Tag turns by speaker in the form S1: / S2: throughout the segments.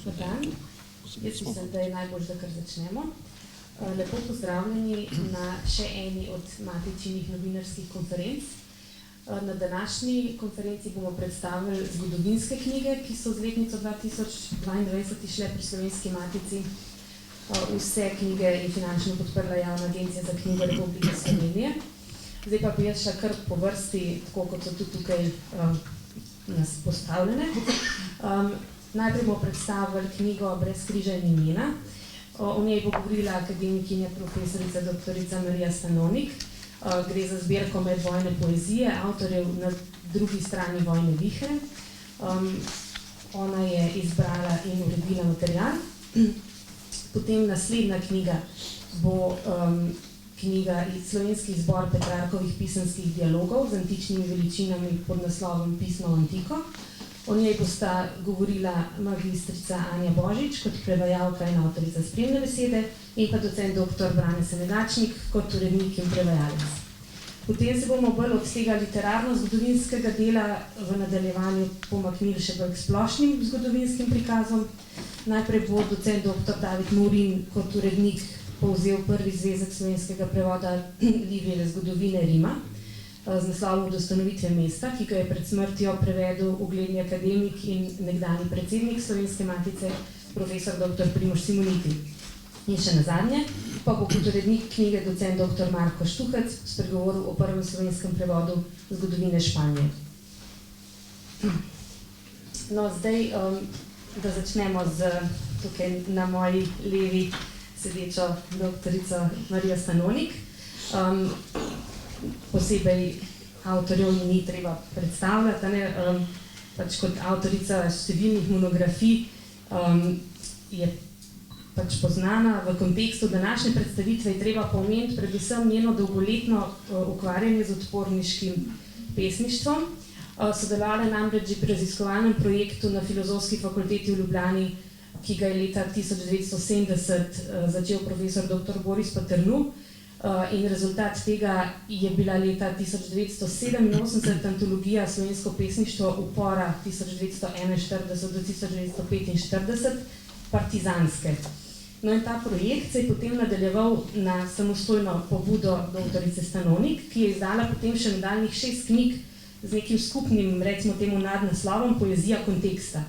S1: Dobar dan. Jaz mislim, da je najbolj, da kar začnemo. Lepo pozdravljeni na še eni od matičinih novinarskih konferenc. Na današnji konferenci bomo predstavili zgodovinske knjige, ki so z letnico 2022 išle pri Slovenski matici. Vse knjige je finančno podprla Javna agencija za knjigo Republike Slovenije. Zdaj pa bi jaz šla kar po vrsti, tako kot so tudi tukaj nas postavljene. Najprej bomo predstavili knjigo Brez križa in imena. O njej bo govorila akademikinja profesorica doktorica Marija Stanonik. Gre za zbirko medvojne poezije, avtorjev na drugi strani vojne vihre. Ona je izbrala in uredila material. Potem naslednja knjiga bo knjiga Slovenski zbor Petrarkovih pisanskih dialogov z antičnimi veličinami pod naslovom Pismo v antiko. O njej bosta govorila magistrica Anja Božič kot prevajalka in avtorica spremne besede in pa docent dr. Brane Semedačnik kot urednik in prevajalec. Potem se bomo bolj od tega literarno-zgodovinskega dela v nadaljevanju pomaknili še bolj k splošnim zgodovinskim prikazom. Najprej bo docent dr. David Murin kot urednik povzel prvi zvezek slovenskega prevoda Livijeve zgodovine Rima z naslovom Od ustanovitve mesta, ki ga je pred smrtjo prevedel ugledni akademik in nekdanji predsednik Slovenske matice, profesor dr. Primož Simoniti. In še nazadnje pa bo kot urednik knjige docent dr. Marko Štuhec spregovoril o prvem slovenskem prevodu zgodovine Španije. No, zdaj, da začnemo z tukaj na moji levi sedečo doktorico Marijo Stanonik. Posebej avtorjev ni treba predstavljati, pač kot avtorica številnih monografij je pač poznana. V kontekstu današnje predstavitve je treba pomeniti predvsem njeno dolgoletno ukvarjanje z odporniškim pesništvom. Sodelovala namreč že pri raziskovalnem projektu na Filozofski fakulteti v Ljubljani, ki ga je leta 1970 začel profesor dr. Boris Paternu. In rezultat tega je bila leta 1987 antologija Slovensko pesništvo upora 1941 do 1945 partizanske. No in ta projekt se je potem nadaljeval na samostojno pobudo doktorice Stanonik, ki je izdala potem še nadaljnjih 6 knjig z nekim skupnim, recimo temu nadnaslovom Poezija konteksta.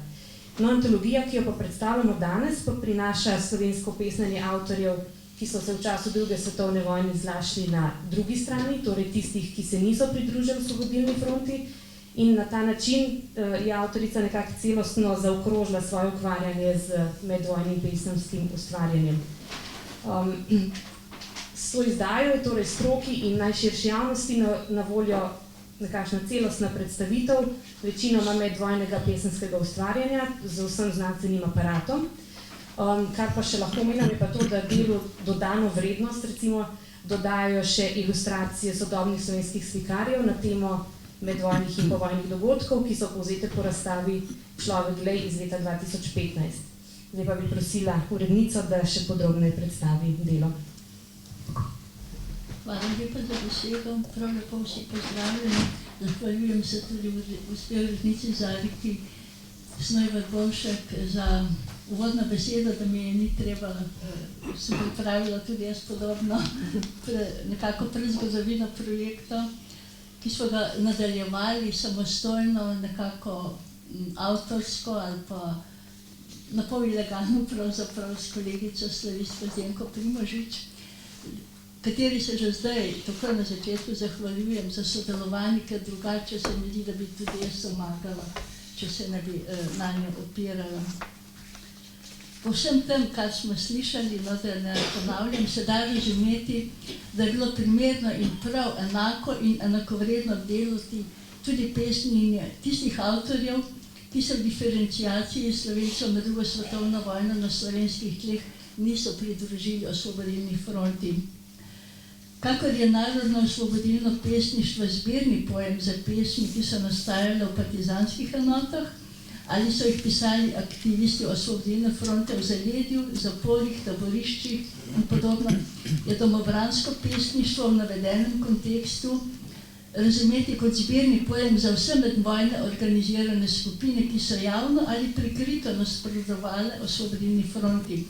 S1: No, antologija, ki jo pa predstavljamo danes, pa prinaša slovensko pesnjenje avtorjev, ki so se v času druge svetovne vojne znašli na drugi strani, torej tistih, ki se niso pridružili Osvobodilni fronti, in na ta način je avtorica nekako celostno zaokrožila svoje ukvarjanje z medvojnim pesniškim ustvarjanjem. S to izdajo je torej stroki in najširši javnosti na voljo nekakšna celostna predstavitev večinoma medvojnega pesniškega ustvarjanja z vsem znanstvenim aparatom. Kar pa še lahko omenim, je pa to, da delu dodano vrednost recimo dodajajo še ilustracije sodobnih slovenskih slikarjev na temo medvojnih in povojnih dogodkov, ki so povzete po razstavi Človek glej iz leta 2015. Zdaj pa bi prosila urednico, da še podrobneje predstavi delo.
S2: Hvala lepa za besedo, prav lepo vsi pozdravljeni. Zahvaljujem se tudi gospe urednici Zariki Snojvar-Bolšek za uvodna beseda, da mi ni treba, sem pripravila tudi jaz podobno nekako prezgodovino projekta, ki smo ga nadaljevali samostojno, nekako avtorsko ali pa na pol ilegalno pravzaprav s kolegico slavistko Zdenko Primožič, kateri se že zdaj, tako na začetku, zahvaljujem za sodelovanje, ker drugače se mi zdi, da bi tudi jaz pomagala, če se ne bi na njo opirala. Po vsem tem, kar smo slišali, no, da ne ponavljam, se da razumeti, da je bilo primerno in prav enako in enakovredno delati tudi pesninje tistih avtorjev, ki se v diferenciaciji Slovencev med drugo svetovno vojno na slovenskih tleh niso pridružili Osvobodilni fronti. Kakor je narodno osvobodilno pesništvo zbirni pojem za pesmi, ki so nastajale v partizanskih enotah, ali so jih pisali aktivisti Osvobodilne fronte v zaledju, zaporih, taboriščih in podobno, je domobransko pesništvo v navedenem kontekstu razumeti kot zbirni pojem za vse medvojne organizirane skupine, ki so javno ali prikrito nasprotovale Osvobodilni fronti.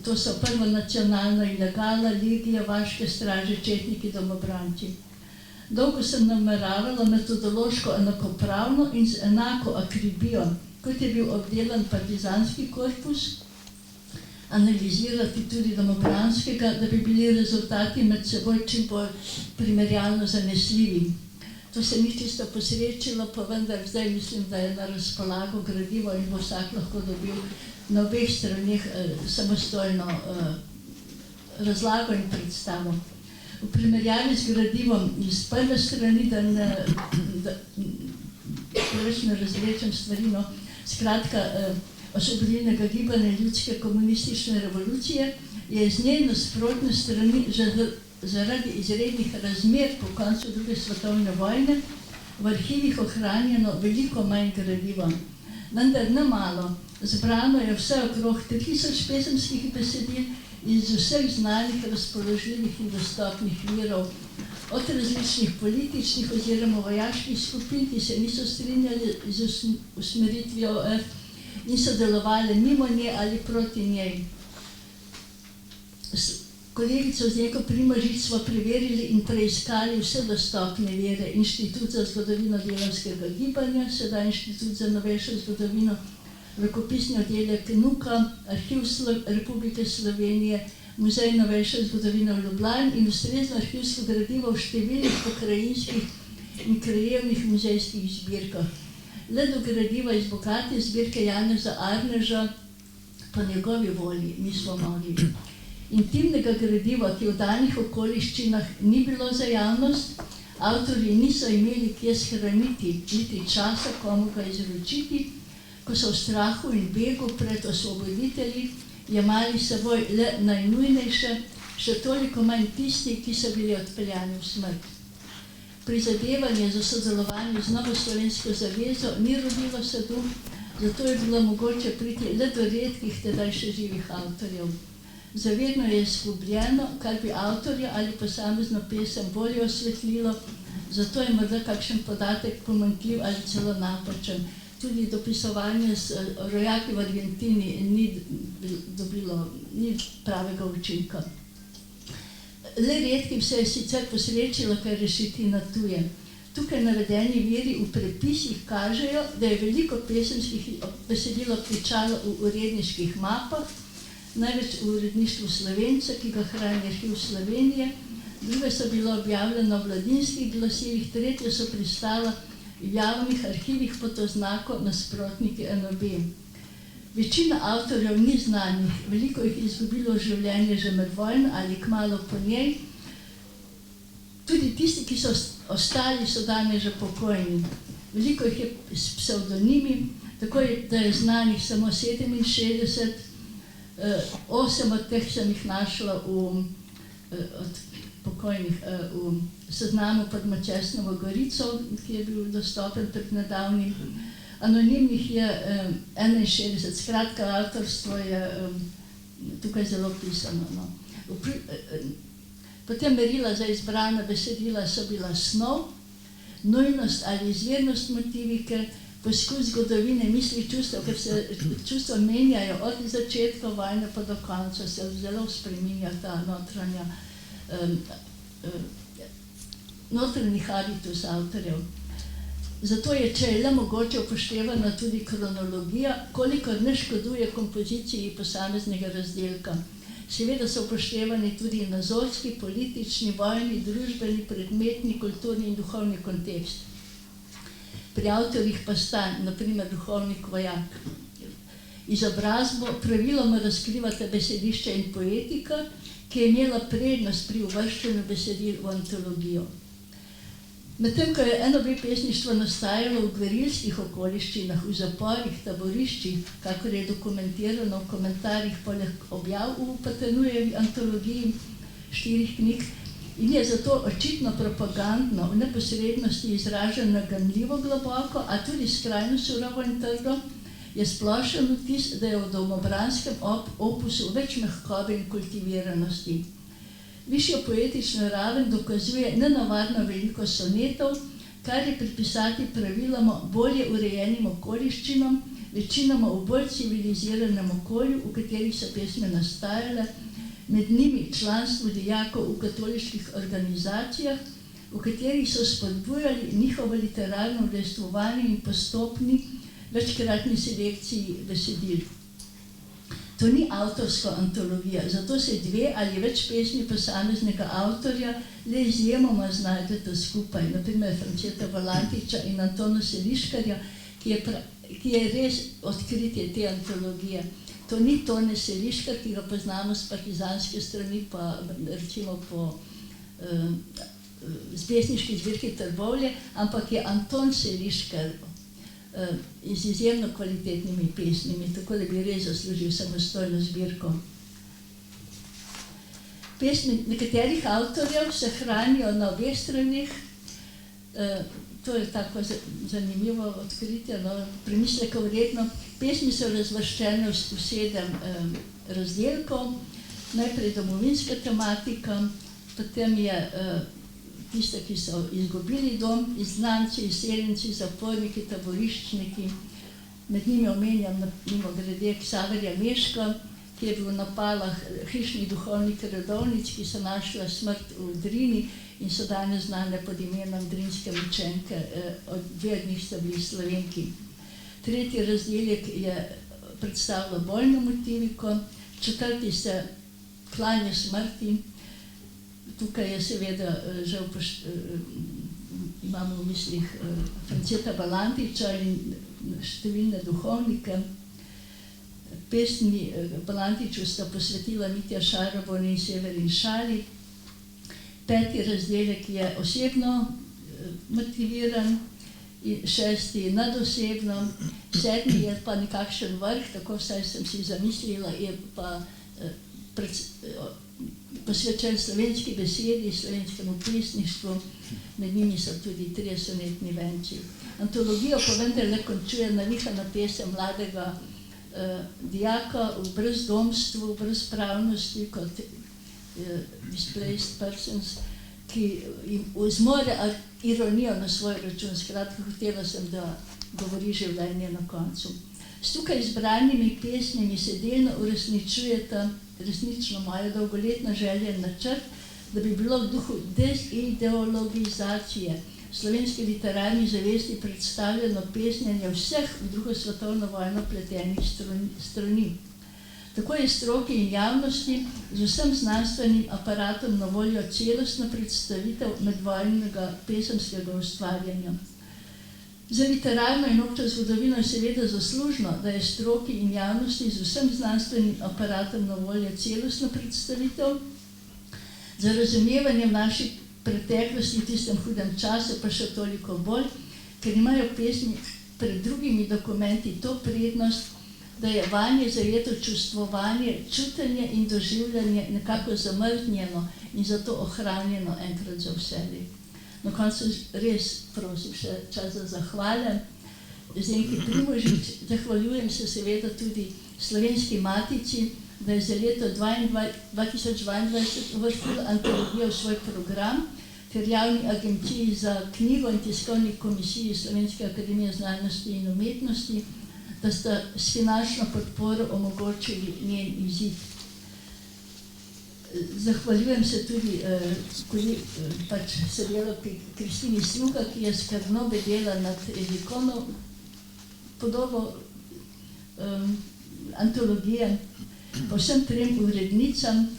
S2: To so prvo nacionalna ilegala, legija, vaške straže, četniki, domobranci. Dolgo sem nameravala metodološko enakopravno in z enako akribijo, kot je bil obdelan partizanski korpus, analizirati tudi domobranskega, da bi bili rezultati med seboj čim bolj primerjalno zanesljivi. To se ni čisto posrečilo, pa vendar zdaj mislim, da je na razpolago gradivo in bo vsak lahko dobil na obeh straneh samostojno razlago in predstavo. V primerjavi z gradivom iz prve strani, da več ne razrečem stvari, no, skratka, Osvobodilnega gibanja ljudske komunistične revolucije, je iz nje nasprotne strani zaradi izrednih razmer po koncu druge svetovne vojne v arhivih ohranjeno veliko manj gradiva. Vendar ne malo, zbrano je vse okrog 3000 pesemskih besedil iz vseh znanih, razpoložljivih in dostopnih virov, od različnih političnih oziroma vojaških skupin, ki se niso strinjali z usmeritvijo OF in so delovali mimo nje ali proti njej. S kolegico Zdenko Primožič smo preverili in preiskali vse dostopne vire, Inštitut za zgodovino delavskega gibanja, sedaj Inštitut za novejšo zgodovino, rokopisni oddelek NUK-a, Arhiv Republike Slovenije, Muzej novejše zgodovine v Ljubljani in ustrezno arhivsko gradivo v številnih pokrajinskih in krajevnih muzejskih zbirkah. Le do gradiva iz bogate zbirke Janeza Arneža po njegovi volji nismo mogli. Intimnega gradiva, ki v danih okoliščinah ni bilo za javnost, avtorji niso imeli kje shraniti, niti časa komu ga izročiti, ko so v strahu in begu pred osvoboditelji jemali s seboj le najnujnejše, še toliko manj tisti, ki so bili odpeljani v smrt. Prizadevanje za sodelovanje z Novo slovensko zavezo ni rodilo sadu, zato je bilo mogoče priti le do redkih tedaj še živih avtorjev. Zavedno je izgubljeno, kar bi avtorja ali posamezno pesem bolje osvetlilo, zato je morda kakšen podatek pomanjkljiv ali celo napačen. Tudi dopisovanje s rojaki v Argentini ni pravega učinka. Le redkim se je sicer posrečilo kaj rešiti na tuje. Tukaj navedeni viri v prepisih kažejo, da je veliko pesemskih besedil obtičalo v uredniških mapah, največ v uredništvu Slovenca, ki ga hrani Arhiv Slovenije, druge so bilo objavljene v mladinskih glasilih, tretje so pristala v javnih arhivih pod oznako Nasprotniki NOB. Večina avtorjev ni znanih, veliko jih je izgubilo življenje že med vojno ali kmalu po njej. Tudi tisti, ki so ostali, so danes že pokojni. Veliko jih je s psevdonimi, tako da je znanih samo 67, 8 od teh sem jih našla od pokojnih v seznamu pod Mačesnovo Gorico, ki je bil dostopen pred nedavnim. Anonimnih je 61, skratka, avtorstvo je tukaj zelo pisano. No. Potem merila za izbrana besedila so bila snov, nujnost ali izvirnost motivike, poskus zgodovine misli čustev, ker se čustva menjajo od začetka vojne pa do konca, se zelo spreminja ta notranji habitus avtorjev. Zato je, če je le mogoče, upoštevana tudi kronologija, kolikor ne škoduje kompoziciji posameznega razdelka. Seveda so upoštevani tudi nazorski, politični, vojni, družbeni, predmetni, kulturni in duhovni kontekst. Pri avtorjih pa sta, na primer, duhovnik vojak. Izobrazbo praviloma razkrivata besedišče in poetika, ki je imela prednost pri uvrščanju besedil v antologijo. Medtem, ko je NOB pesništvo nastajalo v gverilskih okoliščinah, v zaporih, taboriščih, kakor je dokumentirano v komentarjih poleg objav v Patanujevi antologiji 4 knjig, in je zato očitno propagandno, v neposrednosti izraženo ganljivo globoko, a tudi skrajno surovo in trdo, je splošen vtis, da je v domobranskem opusu več mehkobe in kultiviranosti. Višjo poetično raven dokazuje nenavadno veliko sonetov, kar je pripisati praviloma bolje urejenim okoliščinam, večinoma v bolj civiliziranem okolju, v katerih so pesmi nastajale, med njimi članstvo dijakov v katoliških organizacijah, v katerih so spodbujali njihovo literarno udejstvovanje in postopni večkratni selekciji besedil. To ni avtorska antologija, zato se dve ali več pesmi posameznega avtorja le izjemoma znajdeta skupaj, naprimer Franceta Valantiča in Antona Seliškarja, ki je res odkritje te antologije. To ni Tone Seliškar, ki ga poznamo z partizanske strani, pa recimo po pesniški zbirki Trbovlje, ampak je Anton Seliškar z izjemno kvalitetnimi pesmimi, tako da bi res zaslužil samostojno zbirko. Pesmi nekaterih avtorjev se hranijo na obeh straneh. To je tako zanimivo odkritje, premisleka vredno. Pesmi so razvrščene v 7 razdelkov. Najprej domovinska tematika, potem je tiste, ki so izgubili dom, izgnanci, izseljenci, zaporniki, taboriščniki. Med njimi omenjam mimogrede Ksaverja Meška, ki je bil v napalah hišnih duhovnih redovnic, ki so našla smrt v Drini in so danes znane pod imenom Drinske mučenke. Dve od njih sta bili Slovenki. Tretji razdelek je predstavljal bojno motiviko, četrti se klanja smrti. Tukaj je seveda že imamo v mislih Franceta Valantiča in številne duhovnike. Pesmi Valantiču sta posvetila Mitja Šarabon in Severin Šali. 5. razdelek je osebno motiviran, 6. nadosebno, 7. je pa nekakšen vrh, tako vsaj sem si zamislila, je pa posvečen slovenski besedi, slovenskemu pesništvu, med njimi so tudi 3 sonetni venci. Antologijo pa vendarle končuje navihana pesem mladega dijaka v brezdomstvu, v brezpravnosti kot displaced persons, ki zmore ironijo na svoj račun. Skratka, hotela sem, da govori življenje na koncu. S tukaj izbranimi pesmimi se delno uresničujeta resnično moja dolgoletna želja in načrt, da bi bilo v duhu dezideologizacije slovenske literarne zavesti predstavljeno pesnjenje vseh v drugo svetovno vojno pletenih strani. Tako je stroki in javnosti z vsem znanstvenim aparatom na voljo celostna predstavitev medvojnega pesemskega ustvarjanja. Za literarno in občo zgodovino je seveda zaslužno, da je stroki in javnosti z vsem znanstvenim aparatom na voljo celostna predstavitev. Za razumevanjem naših preteklosti v tistem hudem času pa še toliko bolj, ker imajo pesmi pred drugimi dokumenti to prednost, da je vanje zajeto čustvovanje, čutenje in doživljanje nekako zamrznjeno in zato ohranjeno enkrat za vselej. Na koncu res prosim še čas za zahvale. Zdenki Primožič, zahvaljujem se seveda tudi Slovenski matici, da je za leto 2022 uvrstila antologijo v svoj program, ter Javni agenciji za knjigo in tiskovni komisiji Slovenske akademije znanosti in umetnosti, da sta s finančno podporo omogočili njen izid. Zahvaljujem se tudi sodelavki Kristini Sluga, ki je skrbno bedela nad jezikovno podobo antologije, pa vsem 3 urednicam,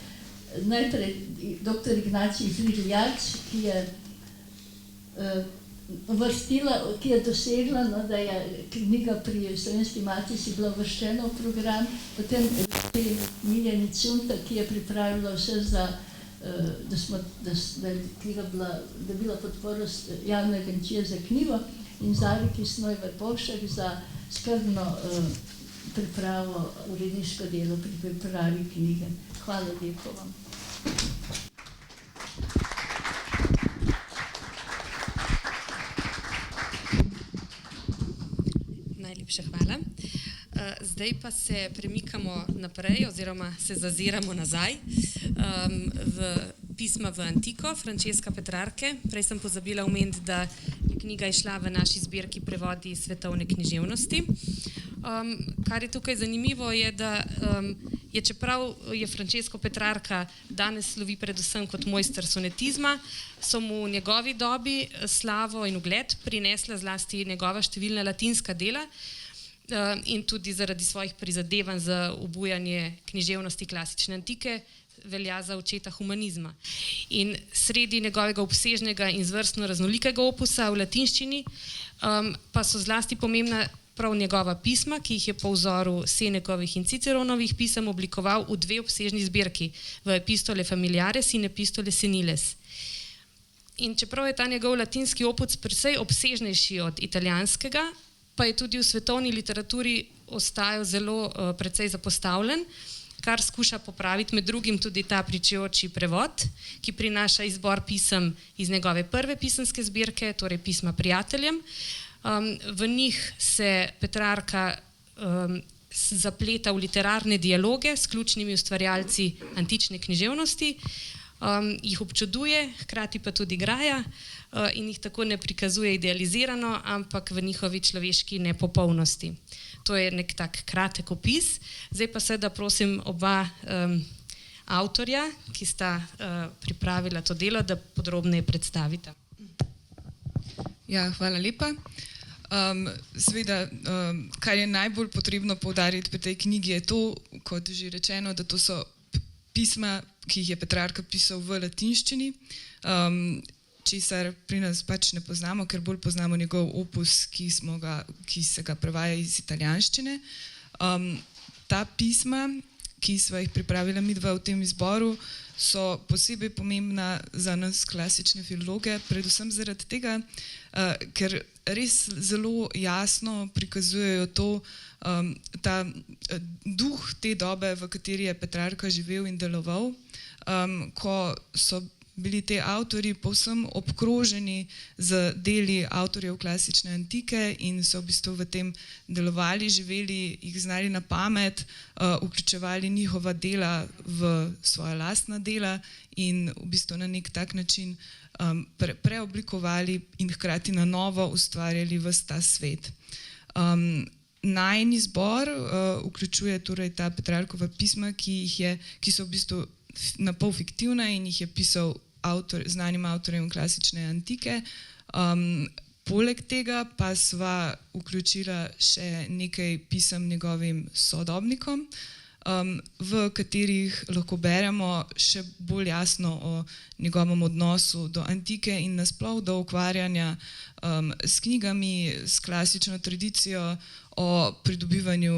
S2: najprej dr. Ignaciji Fridl-Jarc, ki je dosegla, da je knjiga pri Slovenski matici bila uvrščena v program, potem Miljani Cunta, ki je pripravila vse za, da je knjiga dobila podporo Javne agencije za knjigo, in Zaviki Snoj-Vrpovšek za skrbno pripravo, uredniško delo pri pripravi knjige. Hvala lepo vam.
S3: Najlepša hvala. Zdaj pa se premikamo naprej oziroma se zaziramo nazaj v pisma v antiko, Francesca Petrarke. Prej sem pozabila omeniti, da je knjiga išla v naši zbirki Prevodi svetovne književnosti. Kar je tukaj zanimivo, je, da je, čeprav je Francesco Petrarka danes slovi predvsem kot mojster sonetizma, so mu v njegovi dobi slavo in ugled prinesla zlasti njegova številna latinska dela in tudi zaradi svojih prizadevanj za obujanje književnosti klasične antike velja za očeta humanizma. In sredi njegovega obsežnega in zvrstno raznolikega opusa v latinščini pa so zlasti pomembna prav njegova pisma, ki jih je po vzoru Senekovih in Ciceronovih pisem oblikoval v dve obsežni zbirki, v Epistole Familiares in Epistole Seniles. In čeprav je ta njegov latinski opus precej obsežnejši od italijanskega, pa je tudi v svetovni literaturi ostajal zelo precej zapostavljen, kar skuša popraviti med drugim tudi ta pričujoči prevod, ki prinaša izbor pisem iz njegove prve pisemske zbirke, torej pisma prijateljem. V njih se Petrarka zapleta v literarne dialoge s ključnimi ustvarjalci antične književnosti, jih občuduje, hkrati pa tudi graja in jih tako ne prikazuje idealizirano, ampak v njihovi človeški nepopolnosti. To je nek tak kratek opis. Zdaj pa seveda prosim oba avtorja, ki sta pripravila to delo, da podrobneje predstavita.
S4: Ja, hvala lepa. Seveda, kar je najbolj potrebno poudariti pri tej knjigi je to, kot že rečeno, da to so pisma, ki jih je Petrarka pisal v latinščini, česar pri nas pač ne poznamo, ker bolj poznamo njegov opus, ki se ga prevaja iz italijanščine. Ta pisma, ki sva jih pripravila midva v tem izboru, so posebej pomembna za nas klasične filologe, predvsem zaradi tega, ker res zelo jasno prikazujejo ta duh te dobe, v kateri je Petrarka živel in deloval, ko so bili te avtorji povsem obkroženi z deli avtorjev klasične antike in so v bistvu v tem delovali, živeli, jih znali na pamet, vključevali njihova dela v svoja lastna dela in v bistvu na nek tak način preoblikovali in hkrati na novo ustvarjali ves ta svet. Najin izbor vključuje torej ta Petrarkova pisma, ki so v bistvu napol fiktivna in jih je pisal znanim avtorjem klasične antike. Poleg tega pa sva vključila še nekaj pisem njegovim sodobnikom, v katerih lahko beremo še bolj jasno o njegovem odnosu do antike in nasploh do ukvarjanja s knjigami, s klasično tradicijo, o pridobivanju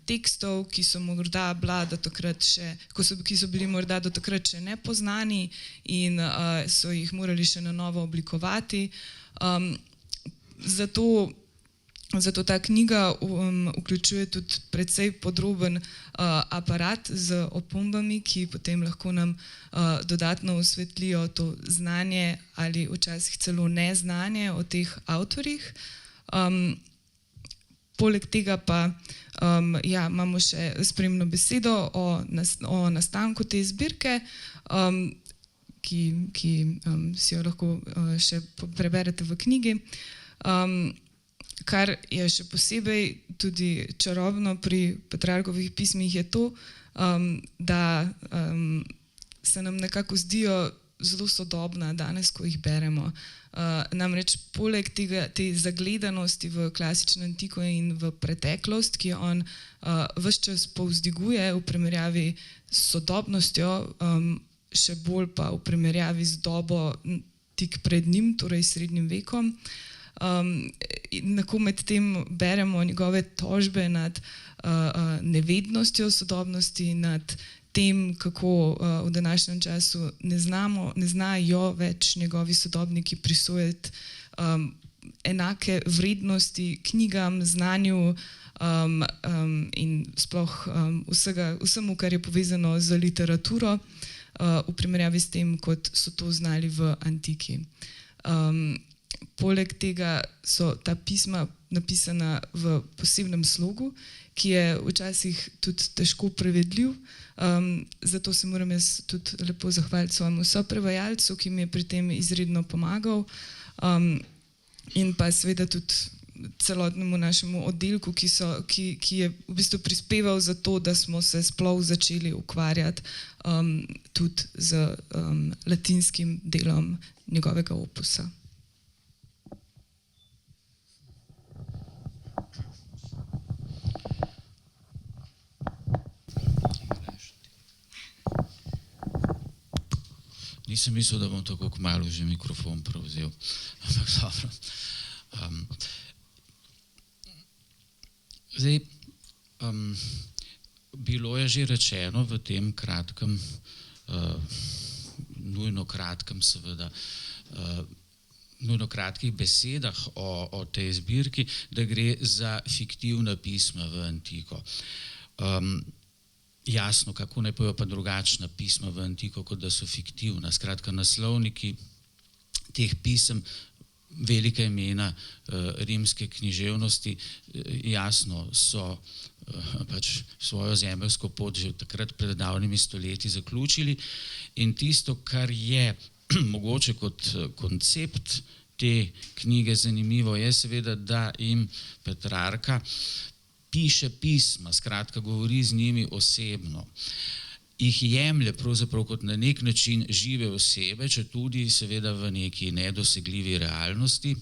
S4: tekstov, ki so morda bili morda do takrat še nepoznani in so jih morali še na novo oblikovati. Zato ta knjiga vključuje tudi precej podroben aparat z opombami, ki potem lahko nam dodatno osvetlijo to znanje ali včasih celo neznanje o teh avtorjih. Poleg tega pa imamo še spremno besedo o nastanku te zbirke, ki si jo lahko še preberete v knjigi. Kar je še posebej tudi čarobno pri Petrarkovih pismih je to, da se nam nekako zdijo zelo sodobna danes, ko jih beremo. Namreč poleg te zagledanosti v klasično antiko in v preteklost, ki jo on ves čas povzdiguje v primerjavi s sodobnostjo, še bolj pa v primerjavi z dobo tik pred njim, torej srednjim vekom, med tem beremo njegove tožbe nad nevednostjo sodobnosti, nad tem, kako v današnjem času ne znajo več njegovi sodobniki prisojati enake vrednosti knjigam, znanju in sploh vsemu, kar je povezano z literaturo, v primerjavi s tem, kot so to znali v antiki. Poleg tega so ta pisma napisana v posebnem slogu, ki je včasih tudi težko prevedljiv. Zato se moram jaz tudi lepo zahvaliti svojemu soprevajalcu, ki mi je pri tem izredno pomagal. In pa seveda tudi celotnemu našemu oddelku, ki je v bistvu prispeval za to, da smo se sploh začeli ukvarjati tudi z latinskim delom njegovega opusa.
S5: Nisem mislil, da bom tako kmalu že mikrofon prevzel, ampak dobro. Zdaj, bilo je že rečeno v tem kratkem, nujno kratkem seveda, nujno kratkih besedah o tej zbirki, da gre za fiktivna pisma v antiko. Jasno, kako naj pojo pa drugačna pisma v antiko, kot da so fiktivna. Skratka, naslovniki teh pisem, velika imena rimske književnosti, jasno so pač svojo zemeljsko pot že takrat pred davnimi stoletji zaključili in tisto, kar je mogoče kot koncept te knjige zanimivo, je seveda, da jim Petrarka piše pisma, skratka govori z njimi osebno. Jih jemlje pravzaprav kot na nek način žive osebe, če tudi seveda v neki nedosegljivi realnosti.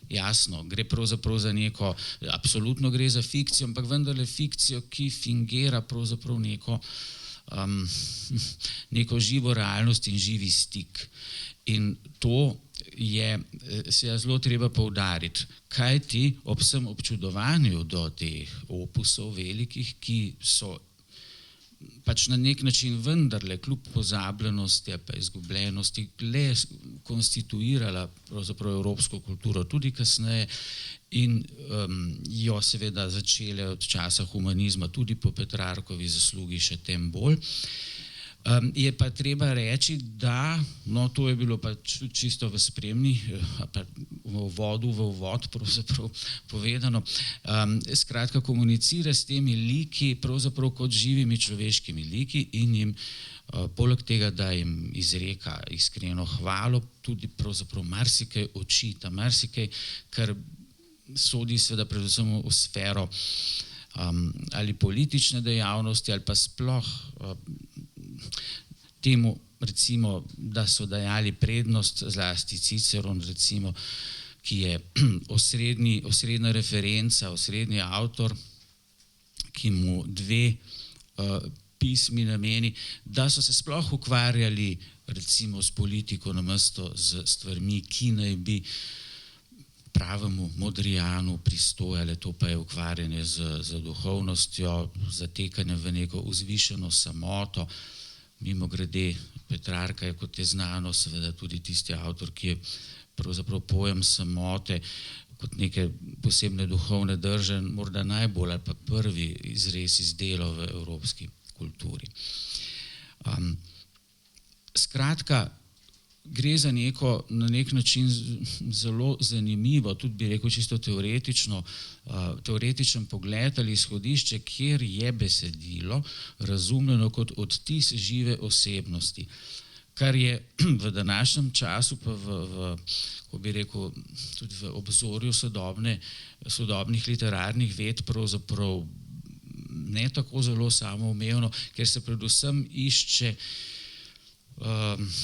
S5: Jasno, gre pravzaprav za neko, absolutno gre za fikcijo, ampak vendarle fikcijo, ki fingira pravzaprav neko živo realnost in živi stik. In to je se zelo treba poudariti, kajti ob vsem občudovanju do teh opusov velikih, ki so pač na nek način vendarle kljub pozabljenosti pa izgubljenosti le konstituirala pravzaprav evropsko kulturo tudi kasneje in jo seveda začele od časa humanizma tudi po Petrarkovi zaslugi še tem bolj. Je pa treba reči, da, no to je bilo pa čisto v spremni, v uvod pravzaprav povedano, skratka komunicira s temi liki pravzaprav kot živimi človeškimi liki in jim poleg tega, da jim izreka iskreno hvalo, tudi pravzaprav marsikaj očita, marsikaj, kar sodi seveda predvsem v sfero ali politične dejavnosti ali pa sploh temu, recimo, da so dajali prednost zlasti Ciceron, recimo, ki je osrednja referenca, osrednji avtor, ki mu dve pismi nameni, da so se sploh ukvarjali recimo s politiko namesto z stvarmi, ki naj bi pravemu Modrijanu pristojale, to pa je ukvarjanje z duhovnostjo, zatekanje v neko vzvišeno samoto. Mimogrede, Petrarka je, kot je znano, seveda tudi tisti avtor, ki je pravzaprav pojem samote kot neke posebne duhovne drže, morda najbolj ali pa prvi izrez izdelo v evropski kulturi. Skratka, gre za neko, na nek način zelo zanimivo, tudi bi rekel čisto teoretičen pogled ali izhodišče, kjer je besedilo razumljeno kot odtis žive osebnosti, kar je v današnjem času pa ko bi rekel, tudi v obzorju sodobnih literarnih ved pravzaprav ne tako zelo samoumevno, ker se predvsem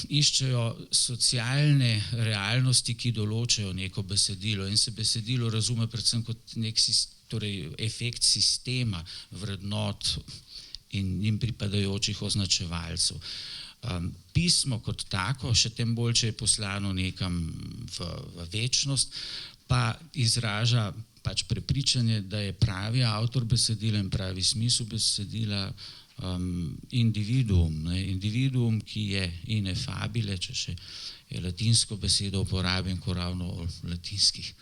S5: iščejo socialne realnosti, ki določajo neko besedilo in se besedilo razume predvsem kot nek efekt sistema vrednot in njim pripadajočih označevalcev. Pismo kot tako, še tem bolj, če je poslano nekam v večnost, pa izraža pač prepričanje, da je pravi avtor besedila in pravi smisel besedila individuum, ki je ineffabile, če še je latinsko besedo uporabim, ko ravno o latinskih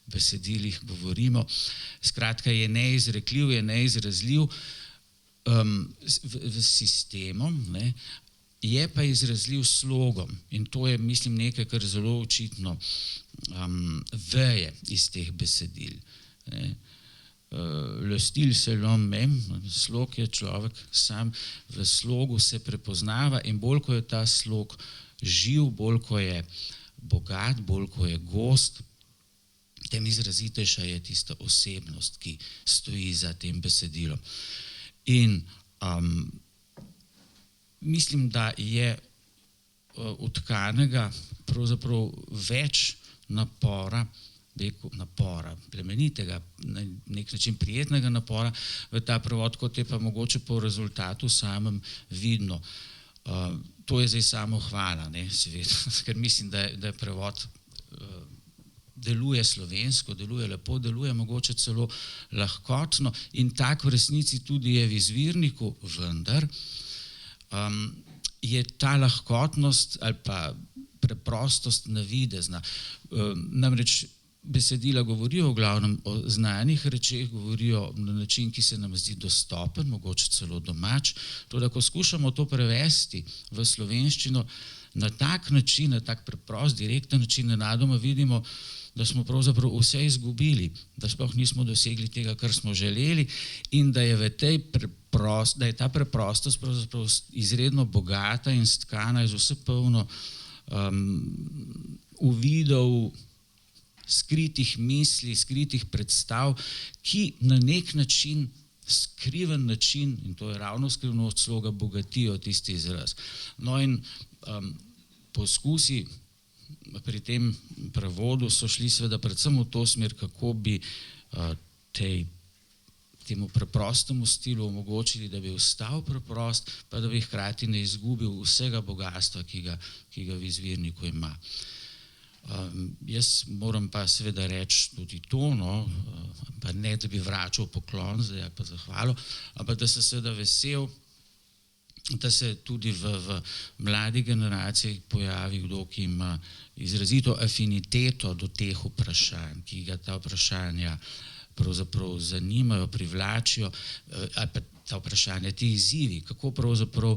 S5: besedilih govorimo. Skratka, je neizrekljiv, je neizrazljiv s sistemom, je pa izrazljiv s slogom in to je, mislim, nekaj, kar zelo očitno veje iz teh besedil. Le stil selon même, slog je človek sam, v slogu se prepoznava in bolj, ko je ta slog živ, bolj, ko je bogat, bolj, ko je gost, tem izrazitejša je tista osebnost, ki stoji za tem besedilom. In mislim, da je utkanega pravzaprav več napora, plemenitega, na nek način prijetnega napora v ta prevod, kot je pa mogoče po rezultatu samem vidno. To je zdaj samo hvala, seveda, ker mislim, da je prevod deluje slovensko, deluje lepo, deluje mogoče celo lahkotno in tak v resnici tudi je v izvirniku, vendar je ta lahkotnost ali pa preprostost navidezna. Namreč besedila govorijo v glavnem o znanih rečeh, govorijo na način, ki se nam zdi dostopen, mogoče celo domač. Toda, ko skušamo to prevesti v slovenščino na tak način, na tak preprost, direkten način, nenadoma vidimo, da smo pravzaprav vse izgubili, da sploh nismo dosegli tega, kar smo želeli in da je ta preprostost pravzaprav izredno bogata in stkana iz vse polno uvidov, skritih misli, skritih predstav, ki na nek način, skriven način, in to je ravno skrivnost sloga, bogatijo tisti izraz. No in poskusi pri tem prevodu so šli seveda predvsem v to smer, kako bi temu preprostemu stilu omogočili, da bi ostal preprost, pa da bi hkrati ne izgubil vsega bogatstva, ki ga v izvirniku ima. Jaz moram pa seveda reči tudi to, pa ne, da bi vračal poklon, zdaj pa zahvalo, ampak da sem seveda vesel, da se tudi v mladi generaciji pojavi kdo, ki ima izrazito afiniteto do teh vprašanj, ki ga ta vprašanja pravzaprav zanimajo, privlačijo, ali pa ta vprašanja, ti izzivi, kako pravzaprav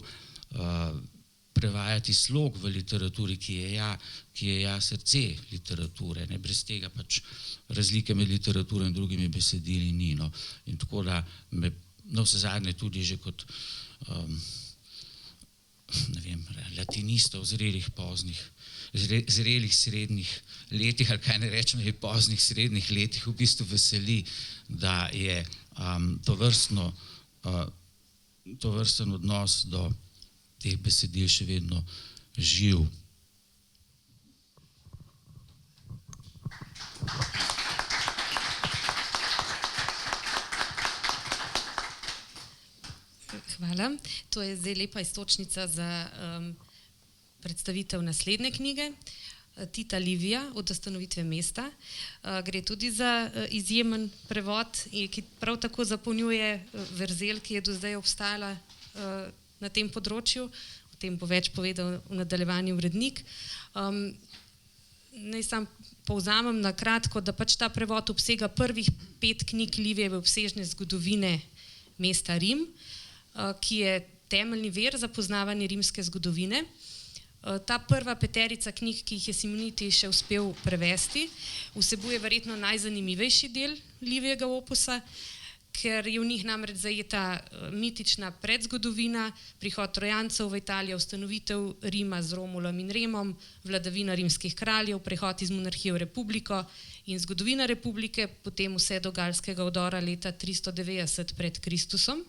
S5: prevajati slog v literaturi, ki je ja srce literature. Brez tega pač razlike med literaturo in drugimi besedili ni. In tako da me navsezadnje tudi že kot latinista v zrelih srednjih letih, ali kaj ne rečem, v poznih srednjih letih v bistvu veseli, da je tovrsten odnos do teh besedil še vedno živ.
S3: Hvala. To je zdaj lepa iztočnica za predstavitev naslednje knjige. Tita Livija, Od ustanovitve mesta. Gre tudi za izjemen prevod, ki prav tako zapolnjuje vrzel, ki je do zdaj obstajala na tem področju. O tem bo več povedal v nadaljevanju urednik. Naj sam povzamem na kratko, da pač ta prevod obsega prvih 5 knjig Livijeve obsežne zgodovine mesta Rim, ki je temeljni vir za poznavanje rimske zgodovine. Ta prva 5 knjig, ki jih je Simoniti še uspel prevesti, vsebuje verjetno najzanimivejši del Livijevega opusa, ker je v njih namreč zajeta mitična predzgodovina, prihod Trojancev v Italijo, ustanovitev Rima z Romulom in Remom, vladavina rimskih kraljev, prehod iz monarhije v republiko in zgodovina republike, potem vse do galskega vdora leta 390 pred Kristusom.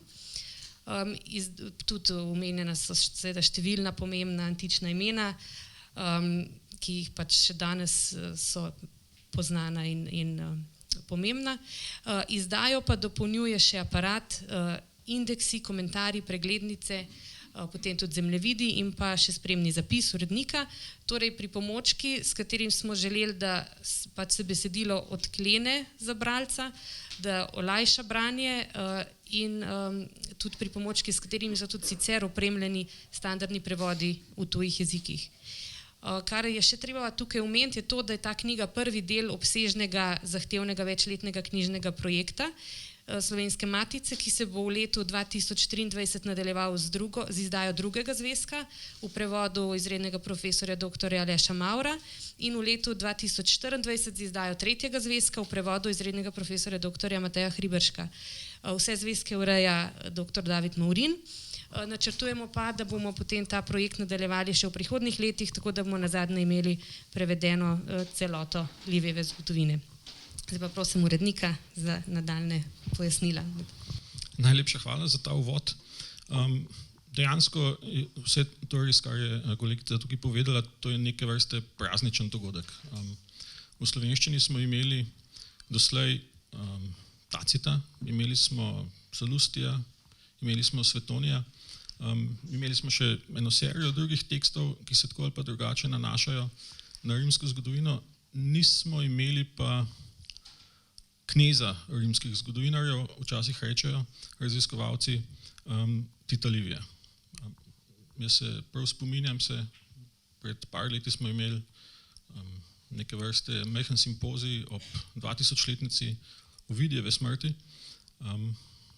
S3: Tudi omenjena so seveda številna pomembna antična imena, ki jih pač še danes so poznana in pomembna. Izdajo pa dopolnjuje še aparat, indeksi, komentarji, preglednice, potem tudi zemljevidi in pa še spremni zapis urednika, torej pripomočki, s katerim smo želeli, da pač se besedilo odklene za bralca, da olajša branje in tudi pripomočki, s katerimi so tudi sicer opremljeni standardni prevodi v tujih jezikih. Kar je še treba tukaj omeniti, je to, da je ta knjiga prvi del obsežnega, zahtevnega večletnega knjižnega projekta, Slovenske matice, ki se bo v letu 2023 nadaljeval z izdajo drugega zvezka v prevodu izrednega profesorja dr. Aleša Maura in v letu 2024 z izdajo tretjega zvezka v prevodu izrednega profesorja dr. Mateja Hriberška. Vse zvezke ureja dr. David Maurin. Načrtujemo pa, da bomo potem ta projekt nadaljevali še v prihodnjih letih, tako da bomo nazadnje imeli prevedeno celoto Livijeve zgodovine. Zdaj pa prosim urednika za nadaljne pojasnila.
S6: Najlepša hvala za ta uvod. Dejansko vse to, kar je kolegica tukaj povedala, to je neke vrste prazničen dogodek. V slovenščini smo imeli doslej Tacita, imeli smo Salustija, imeli smo Svetonija, imeli smo še eno serijo drugih tekstov, ki se tako ali pa drugače nanašajo na rimsko zgodovino. Nismo imeli pa kneza rimskih zgodovinarjev, včasih rečejo raziskovalci, Tita Livija. Jaz se prav spominjam se, pred par leti smo imeli neke vrste majhen simpozij ob 2000-letnici Ovidijeve smrti.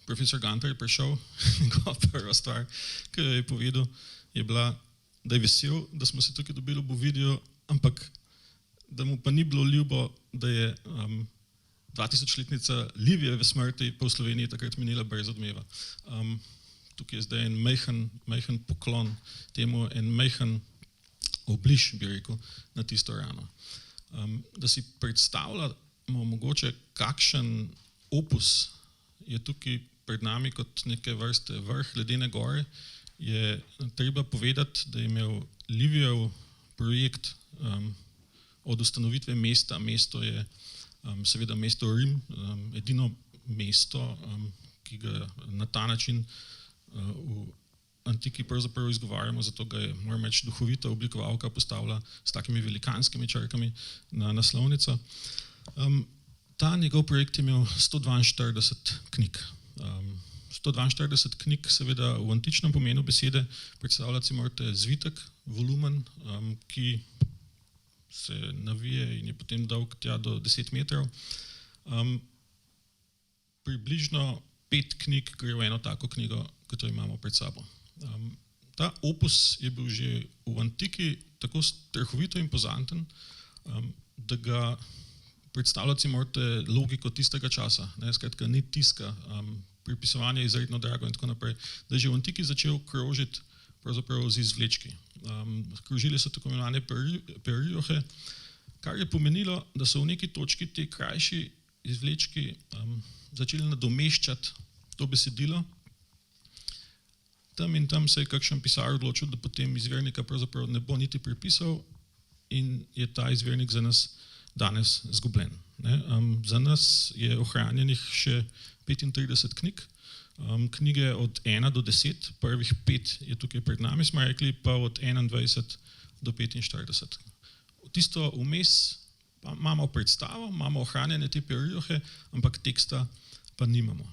S6: Profesor Gantar je prišel, njegova prva stvar, ki jo je povedal, je bila, da je vesel, da smo se tukaj dobili ob Ovidiju, ampak da mu pa ni bilo ljubo, da je 2000-letnica Livijeve smrti pa v Sloveniji takrat minila brez odmeva. Tukaj je zdaj en majhen poklon temu, en majhen obliž, bi rekel, na tisto rano. Da si predstavljamo mogoče, kakšen opus je tukaj pred nami kot neke vrste vrh ledene gore, je treba povedati, da je imel Livijev projekt od ustanovitve mesta. Mesto je seveda mesto Rim, edino mesto, ki ga na ta način v antiki pravzaprav izgovarjamo, zato ga je, moram reči, duhovita oblikovalka postavila s takimi velikanskimi črkami na naslovnico. Ta njegov projekt je imel 142 knjig. 142 knjig, seveda v antičnem pomenu besede, predstavljati si morate zvitek, volumen, ki se navije in je potem dolg tja do 10 metrov. Približno 5 knjig gre v eno tako knjigo, kot jo imamo pred sabo. Ta opus je bil že v antiki tako strahovito impozanten, da ga predstavljati si morate logiko tistega časa, skratka ni tiska, pripisovanje je izredno drago in tako naprej, da je že v antiki začel krožiti pravzaprav z izvlečki. Krožili so tako imenovane perijohe, kar je pomenilo, da so v neki točki te krajši izvlečki začeli nadomeščati to besedilo. Tam in tam se je kakšen pisar odločil, da potem izvirnika pravzaprav ne bo niti pripisal in je ta izvirnik za nas danes zgubljen. Za nas je ohranjenih še 35 knjig, knjige od 1 do 10, prvih 5 je tukaj pred nami, smo rekli, pa od 21 do 45. Tisto vmes pa imamo predstavo, imamo ohranjene te perijohe, ampak teksta pa nimamo.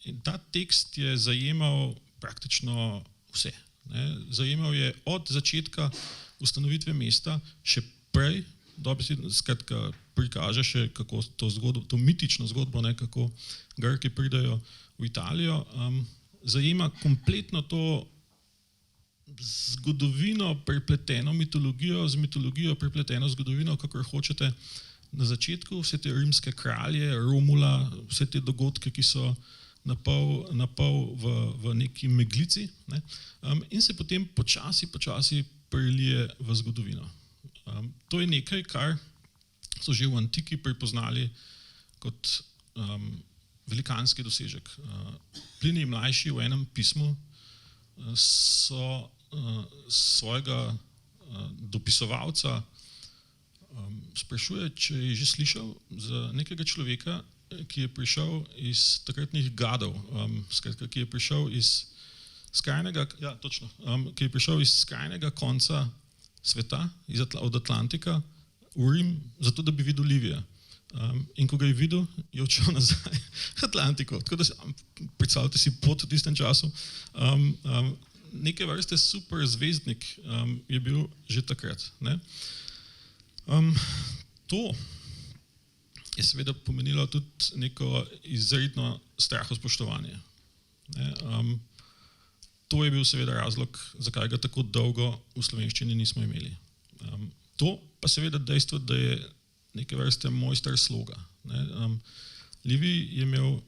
S6: In ta tekst je zajemal praktično vse. Zajemal je od začetka ustanovitve mesta, še prej, skratka prikaže še kako to mitično zgodbo, kako Grki pridajo v Italijo, zajema kompletno to zgodovino prepleteno mitologijo, z mitologijo prepleteno zgodovino, kakor hočete, na začetku vse te rimske kralje, Romula, vse te dogodke, ki so napol v neki meglici, in se potem počasi prelije v zgodovino. To je nekaj, kar so že v antiki prepoznali kot velikanski dosežek. Plinij mlajši v enem pismu svojega dopisovalca sprašuje, če je že slišal za nekega človeka, ki je prišel iz takratnih Gadov, ki je prišel iz skrajnega, ki je prišel iz skrajnega konca sveta, od Atlantika v Rim, zato da bi videl Livijo. In ko ga je videl, je odšel nazaj v Atlantiko. Tako da predstavljate si pot v tistem času. Neke vrste super zvezdnik je bil že takrat. To je seveda pomenilo tudi neko izredno strahospoštovanje. To je bil seveda razlog, zakaj ga tako dolgo v slovenščini nismo imeli. To pa seveda dejstvo, da je neke vrste mojster sloga. Livij je imel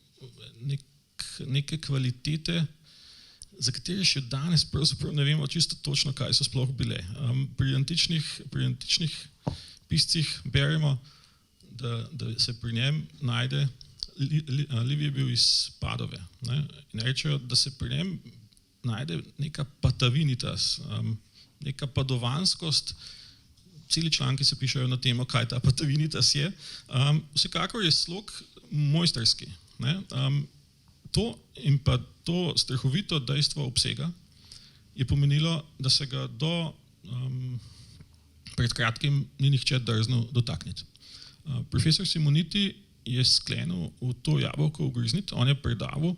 S6: neke kvalitete, za katere še danes pravzaprav ne vemo čisto točno, kaj so sploh bile. Pri antičnih piscih beremo, da se pri njem najde, Livij je bil iz Padove, in rečejo, da se pri njem najde neka patavinitas, neka padovanskost. Celi članki se pišejo na temo, kaj ta patavinitas je. Vsekakor je slog mojsterski. To in pa to strahovito dejstvo obsega je pomenilo, da se ga do pred kratkim ni nihče drznil dotakniti. Profesor Simoniti je sklenil v to jabolko ugrizniti, on je predaval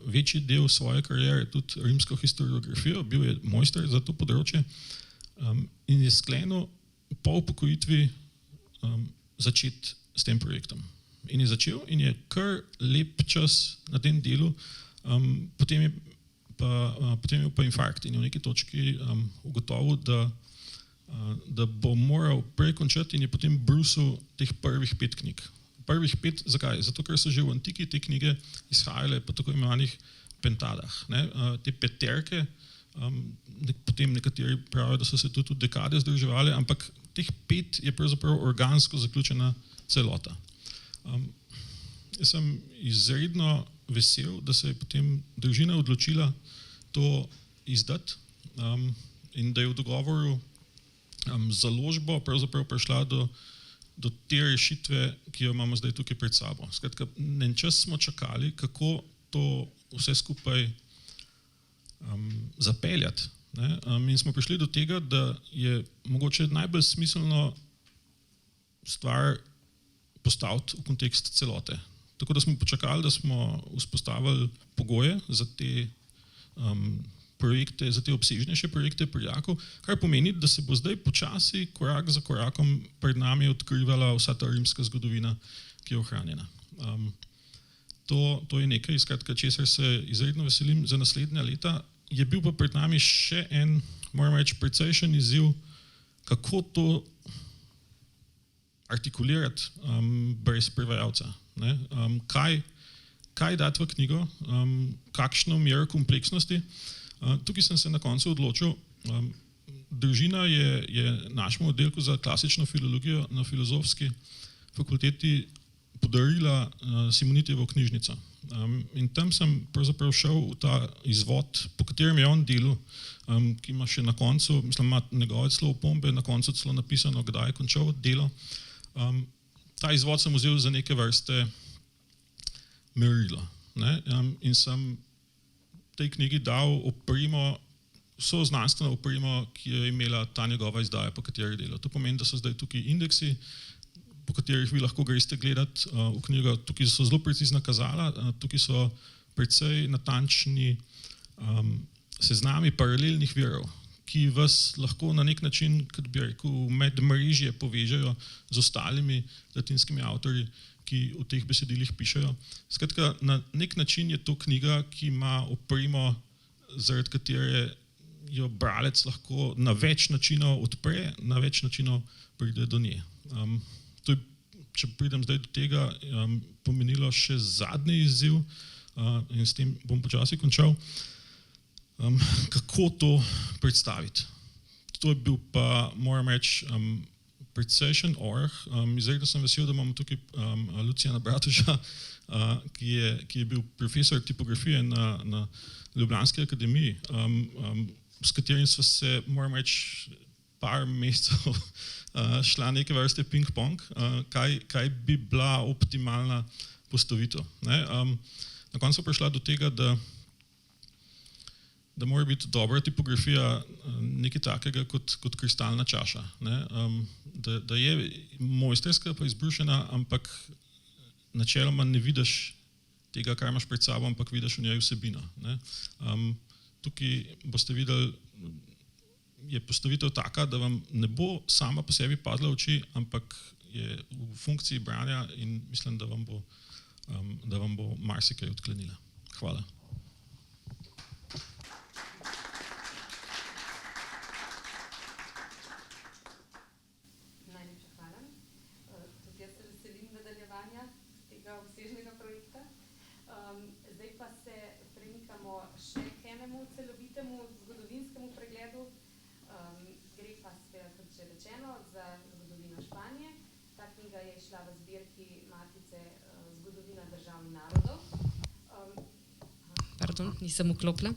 S6: večji del svoje kariere, tudi rimsko historiografijo, bil je mojster za to področje in je sklenil po upokojitvi začeti s tem projektom. In je začel in je kar lep čas na tem delu, potem je pa infarkt in je v neki točki ugotovil, da bo moral prej končati in je potem brusil teh prvih 5 knjig. Prvih 5, zakaj? Zato, ker so že v antiki te knjige izhajale po tako imenovanih pentadah. Te peterke, potem nekateri pravijo, da so se tudi dekade združevali, ampak teh 5 je pravzaprav organsko zaključena celota. Jaz sem izredno vesel, da se je potem družina odločila to izdati in da je v dogovoru založbo pravzaprav prišla do te rešitve, ki jo imamo zdaj tukaj pred sabo. Skratka, en čas smo čakali, kako to vse skupaj zapeljati. In smo prišli do tega, da je mogoče najbolj smiselno stvar postaviti v kontekst celote. Tako da smo počakali, da smo vzpostavili pogoje za te projekte, za te obsežnejše projekte pri Jaku, kar pomeni, da se bo zdaj počasi, korak za korakom pred nami odkrivala vsa ta rimska zgodovina, ki je ohranjena. To je nekaj, skratka, česar se izredno veselim za naslednja leta. Je bil pa pred nami še en, moram reči, precejšen izziv, kako to artikulirati brez prevajalca. Kaj dati v knjigo, kakšno mero kompleksnosti. Tukaj sem se na koncu odločil, družina je našemu oddelku za klasično filologijo na Filozofski fakulteti podarila Simonitijevo knjižnico. In tam sem pravzaprav šel v ta izvod, po katerem je on delal, ki ima še na koncu, mislim, ima njegove celo opombe, na koncu celo napisano, kdaj je končal delo. Ta izvod sem vzel za neke vrste merilo. In sem tej knjigi dal opremo, vso znanstveno opremo, ki je imela ta njegova izdaja, po kateri je delal. To pomeni, da so zdaj tukaj indeksi, po katerih vi lahko greste gledati v knjigo. Tukaj so zelo precizna kazala, tukaj so precej natančni seznami paralelnih virov, ki vas lahko na nek način, kot bi rekel, medmrežje povežejo z ostalimi latinskimi avtorji, ki v teh besedilih pišejo. Skratka, na nek način je to knjiga, ki ima opremo, zaradi katere jo bralec lahko na več načinov odpre, na več načinov pride do nje. To je, če pridem zdaj do tega, pomenilo še zadnji izziv in s tem bom počasi končal. Kako to predstaviti? To je bil pa, moram reči, precejšen orh. Izredno sem vesel, da imamo tukaj Lucijana Bratuša, ki je bil profesor tipografije na Ljubljanski akademiji, s katerim sva se, moram reči, par mesecev šla neke vrste ping-pong, kaj bi bila optimalna postavitev. Na koncu prišla do tega, da mora biti dobra tipografija nekaj takega kot kristalna čaša. Da je mojsterska pa izbrušena, ampak načeloma ne vidiš tega, kar imaš pred sabo, ampak vidiš v njej vsebino. Tukaj boste videli, je postavitev taka, da vam ne bo sama po sebi padla v oči, ampak je v funkciji branja in mislim, da vam bo marsikaj odklenila. Hvala.
S3: Najlepša hvala. Tudi jaz se veselim nadaljevanja tega obsežnega projekta. Zdaj pa se premikamo še k enemu celovitemu zgodovinskemu pregledu. Gre pa seveda, kot že rečeno, za zgodovino Španije. Ta knjiga je izšla v zbirki Matice Zgodovina držav in narodov. Pardon, nisem vklopila.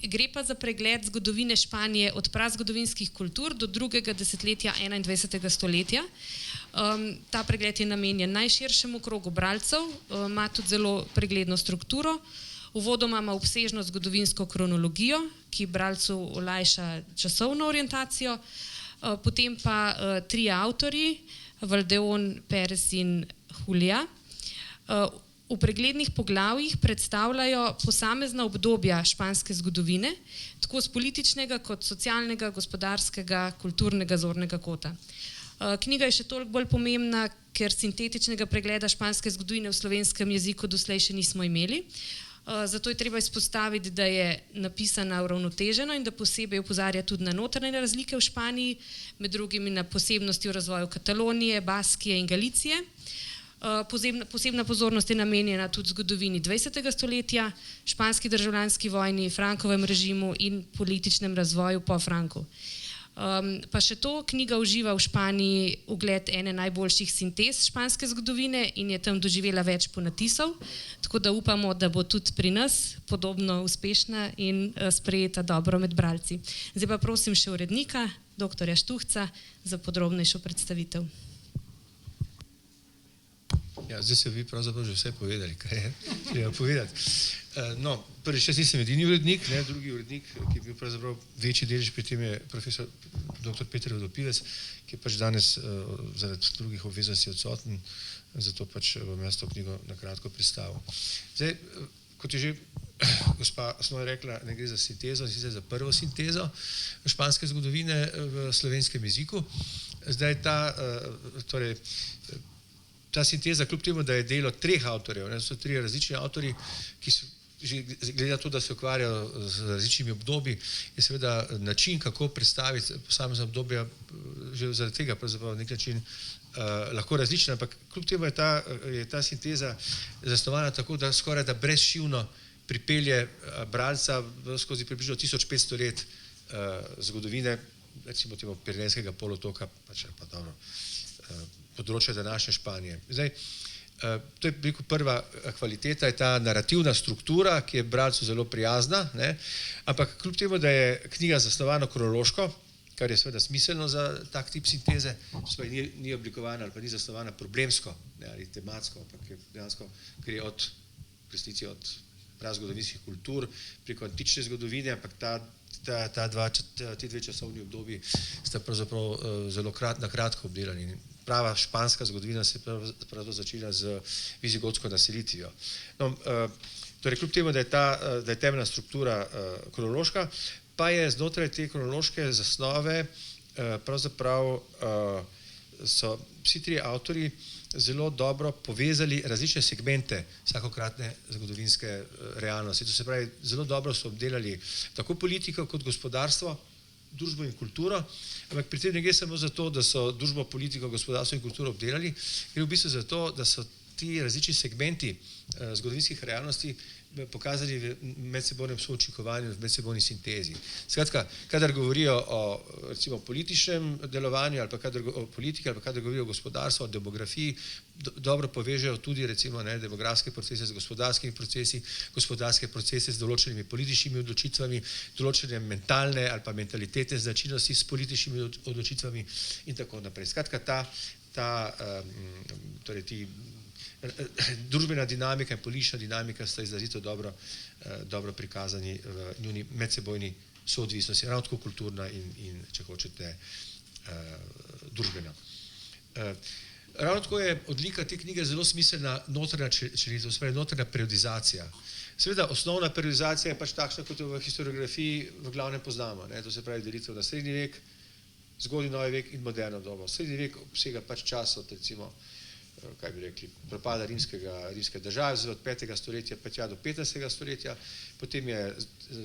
S3: Gre pa za pregled zgodovine Španije od prazgodovinskih kultur do drugega desetletja 21. stoletja. Ta pregled je namenjen najširšemu krogu bralcev, ima tudi zelo pregledno strukturo. Uvodoma ima obsežno zgodovinsko kronologijo, ki bralcu olajša časovno orientacijo, potem pa tri avtorji, Valdeón, Pérez in Juliá. V preglednih poglavjih predstavljajo posamezna obdobja španske zgodovine, tako z političnega kot socialnega, gospodarskega, kulturnega zornega kota. Knjiga je še toliko bolj pomembna, ker sintetičnega pregleda španske zgodovine v slovenskem jeziku doslej še nismo imeli. Zato je treba izpostaviti, da je napisana uravnoteženo in da posebej opozarja tudi na notranje razlike v Španiji, med drugimi na posebnosti v razvoju Katalonije, Baskije in Galicije. Posebna pozornost je namenjena tudi zgodovini 20. stoletja, španski državljanski vojni, Frankovem režimu in političnem razvoju po Franku. Pa še to, knjiga uživa v Španiji ugled ene najboljših sintez španske zgodovine in je tam doživela več ponatisov, tako da upamo, da bo tudi pri nas podobno uspešna in sprejeta dobro med bralci. Zdaj pa prosim še urednika, dr. Štuhca, za podrobnejšo predstavitev.
S7: Ja, zdaj ste vi pravzaprav že vse povedali, kaj je treba povedati. No, prvič, jaz nisem edini urednik, drugi urednik, ki je bil pravzaprav večji delež pri tem, je profesor dr. Peter Vodopivec, ki je pač danes zaradi drugih obveznosti odsoten, zato pač bom jaz to knjigo na kratko predstavil. Zdaj, kot je že gospa Snoj rekla, ne gre za sintezo, sicer za prvo sintezo španske zgodovine v slovenskem jeziku. Zdaj ta sinteza, kljub temu, da je delo treh avtorjev, so tri različni avtorji, ki so že glede na to, da se ukvarjajo z različnimi obdobji, je seveda način, kako predstaviti posamezna obdobja, že zaradi tega pravzaprav na nek način lahko različna, ampak kljub temu je ta sinteza zasnovana tako, da skoraj da brezšivno pripelje bralca skozi približno 1500 let zgodovine, recimo temu Pirenejskega polotoka, pač pa dobro, področja današnje Španije. Zdaj, to je prva kvaliteta, je ta narativna struktura, ki je bralcu zelo prijazna, ampak kljub temu, da je knjiga zasnovana kronološko, kar je seveda smiselno za tak tip sinteze, ni oblikovana ali pa ni zasnovana problemsko ali tematsko, ampak je dejansko gre v resnici od prazgodovinskih kultur preko antične zgodovine, ampak ti dve časovni obdobji sta pravzaprav zelo na kratko obdelani. Prava španska zgodovina se je pravzaprav začela z vizigotsko naselitvijo. No, torej, kljub temu, da je temeljna struktura kronološka, pa je znotraj te kronološke zasnove pravzaprav so vsi tri avtorji zelo dobro povezali različne segmente vsakokratne zgodovinske realnosti. To se pravi, zelo dobro so obdelali tako politiko kot gospodarstvo, družbo in kulturo, ampak pri tem ne gre samo za to, da so družbo, politiko, gospodarstvo in kulturo obdelali, gre v bistvu za to, da so ti različni segmenti zgodovinskih realnosti pokazali v medsebojnem součinkovanju, v medsebojni sintezi. Skratka, kadar govorijo o recimo političnem delovanju ali pa kadar o politiki ali pa kadar govorijo o gospodarstvu, o demografiji, dobro povežejo tudi recimo demografske procese z gospodarskimi procesi, gospodarske procese z določenimi političnimi odločitvami, določene mentalne ali pa mentalitetne značilnosti s političnimi odločitvami in tako naprej. Skratka, torej ti družbena dinamika in politična dinamika sta izrazito dobro prikazani v njuni medsebojni soodvisnosti, ravno tako kulturna in če hočete, družbena. Ravno tako je odlika te knjige zelo smiselna notranja členitev, se pravi notranja periodizacija. Seveda, osnovna periodizacija je pač takšna, kot jo v historiografiji v glavnem poznamo. To se pravi delitev na srednji vek, zgodnji novi vek in moderna doba. Srednji vek obsega pač čas od, recimo, kaj bi rekli, propada rimske države, od 5. stoletja pa tja do 15. stoletja, potem je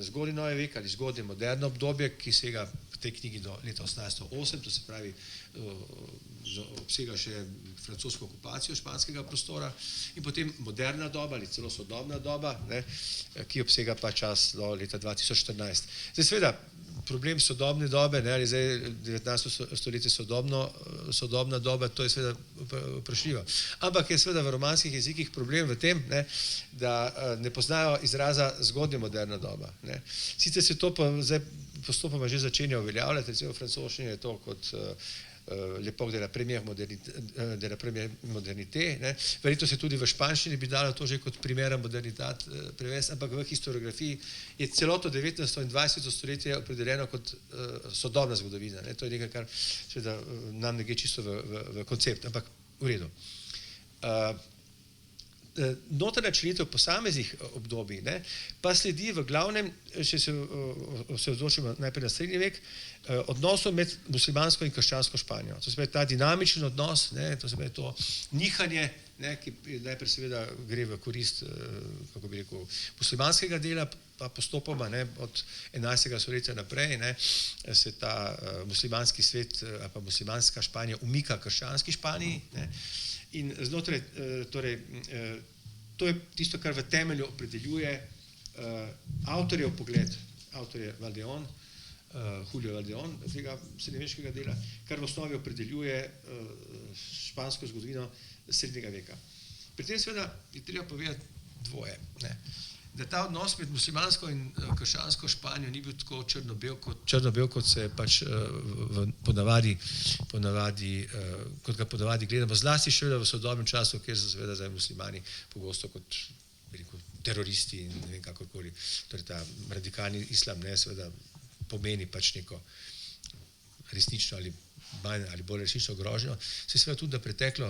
S7: zgodnji novi vek ali zgodnje moderno obdobje, ki sega v tej knjigi do leta 1808, to se pravi, obsega še francosko okupacijo španskega prostora, in potem moderna doba ali celo sodobna doba, ne, ki obsega pa čas do leta 2014. Zdaj seveda, problem sodobne dobe, ne, ali zdaj 19. stoletje sodobna doba, to je seveda vprašljivo. Ampak je seveda v romanskih jezikih problem v tem, ne, da ne poznajo izraza zgodnja moderna doba. Ne. Sicer se to pa zdaj postopoma že začenja uveljavljati, recimo v francoščini je to kot l'époque de la première modernité, ne. Verjetno se tudi v španščini bi dalo to že kot primera modernitat prevesti, ampak v historiografiji je celoto 19. in 20. stoletje opredeljeno kot sodobna zgodovina. Ne. To je nekaj, kar seveda nam ne gre čisto v koncept, ampak v redu. Notranja členitev posameznih obdobij, ne, pa sledi v glavnem, če se odločimo najprej na srednji vek, odnosov med muslimansko in krščansko Španijo. To se pravi ta dinamičen odnos, ne, to se pravi to nihanje, ne, ki najprej seveda gre v korist, kako bi rekel, muslimanskega dela, pa postopoma, ne, od 11. stoletja naprej, ne, se ta muslimanski svet ali pa muslimanska Španija umika krščanski Španiji, ne. In znotraj, torej, to je tisto, kar v temelju opredeljuje avtorjev pogled, avtor je Valdeón, Julio Valdeón, tega srednjeveškega dela, kar v osnovi opredeljuje špansko zgodovino srednjega veka. Pri tem seveda je treba povedati dvoje, ne. Da ta odnos med muslimansko in krščansko Španijo ni bil tako črno-bel, kot se pač ponavadi, kot ga ponavadi gledamo, zlasti še v sodobnem času, kjer so seveda zdaj muslimani pogosto kot, bi rekel, teroristi in ne vem kakorkoli. Torej ta radikalni islam, ne, seveda pomeni pač neko resnično ali bolj resnično grožnjo, se seveda tudi na preteklo